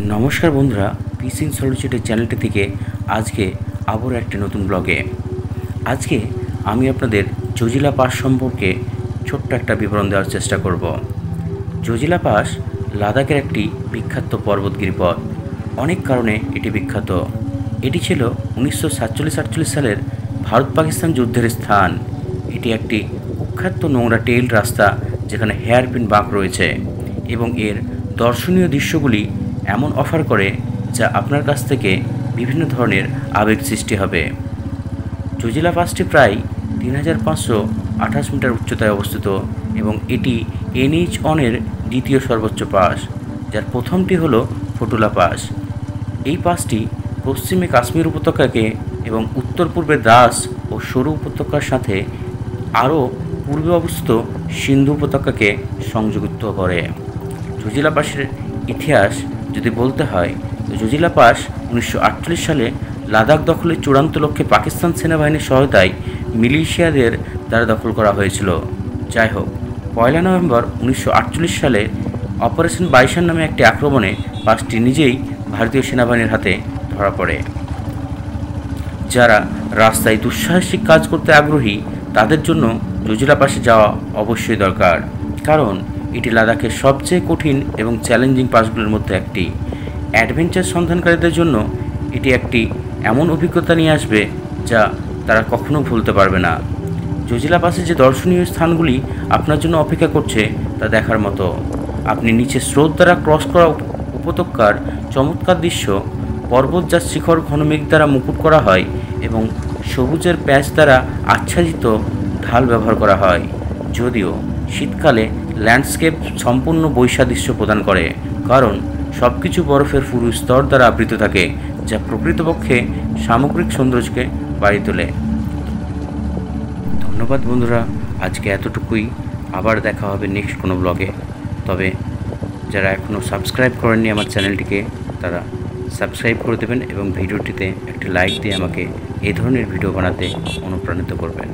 নমস্কার বন্ধুরা, পিসিং সলিউশনের চ্যানেলটি থেকে আজকে আবার একটি নতুন ব্লগে। আজকে আমি আপনাদের জজিলা পাস সম্পর্কে ছোট্ট একটা বিবরণ দেওয়ার চেষ্টা করব। জজিলা পাস লাদাখের একটি বিখ্যাত পর্বতগিরি পথ। অনেক কারণে এটি বিখ্যাত। এটি ছিল 1947-48 সালের ভারত পাকিস্তান যুদ্ধের স্থান। এটি একটি কুখ্যাত নোংরা টেইল রাস্তা যেখানে হেয়ারপিন বাঁক রয়েছে এবং এর দর্শনীয় দৃশ্যগুলি এমন অফার করে যা আপনার কাছ থেকে বিভিন্ন ধরনের আবেগ সৃষ্টি হবে। জজিলা পাসটি প্রায় 3528 মিটার উচ্চতায় অবস্থিত এবং এটি NH-1-এর দ্বিতীয় সর্বোচ্চ পাস, যার প্রথমটি হলো ফটুলা পাস। এই পাসটি পশ্চিমে কাশ্মীর উপত্যকাকে এবং উত্তর পূর্বে দ্রাস ও সরু উপত্যকার সাথে আরও পূর্বে অবস্থিত সিন্ধু উপত্যকাকে সংযুক্ত করে। জজিলা পাসের ইতিহাস যদি বলতে হয়, তো জজিলা পাস 1948 সালে লাদাখ দখলের চূড়ান্ত লক্ষ্যে পাকিস্তান সেনাবাহিনীর সহায়তায় মিলিশিয়াদের দ্বারা দখল করা হয়েছিল। যাই হোক, 1 নভেম্বর 1948 সালে অপারেশন বাইশান নামে একটি আক্রমণে পাসটি নিজেই ভারতীয় সেনাবাহিনীর হাতে ধরা পড়ে। যারা রাস্তায় দুঃসাহসিক কাজ করতে আগ্রহী তাদের জন্য জজিলা পাসে যাওয়া অবশ্যই দরকার, কারণ এটি লাদাখের সবচেয়ে কঠিন এবং চ্যালেঞ্জিং পাসগুলির মধ্যে একটি। অ্যাডভেঞ্চার সন্ধানকারীদের জন্য এটি একটি এমন অভিজ্ঞতা নিয়ে আসবে যা তারা কখনো ভুলতে পারবে না। জজিলা পাসে যে দর্শনীয় স্থানগুলি আপনার জন্য অপেক্ষা করছে তা দেখার মতো। আপনি নিচে স্রোত দ্বারা ক্রস করা উপত্যকার চমৎকার দৃশ্য, পর্বত যার শিখর ঘন মেঘ দ্বারা মুকুট করা হয় এবং সবুজের প্যাচ দ্বারা আচ্ছাদিত ঢাল ব্যবহার করা হয়। যদিও শীতকালে ল্যান্ডস্কেপ সম্পূর্ণ বৈসাদৃশ্য প্রদান করে, কারণ সব কিছু বরফের পুরু স্তর দ্বারা আবৃত থাকে, যা প্রকৃতপক্ষে সামগ্রিক সৌন্দর্যকে বাড়িয়ে তোলে। ধন্যবাদ বন্ধুরা, আজকে এতটুকুই। আবার দেখা হবে নেক্সট কোনো ব্লগে। তবে যারা এখনও সাবস্ক্রাইব করেননি আমার চ্যানেলটিকে, তারা সাবস্ক্রাইব করে দেবেন এবং ভিডিওটিতে একটি লাইক দিয়ে আমাকে এই ধরনের ভিডিও বানাতে অনুপ্রাণিত করবেন।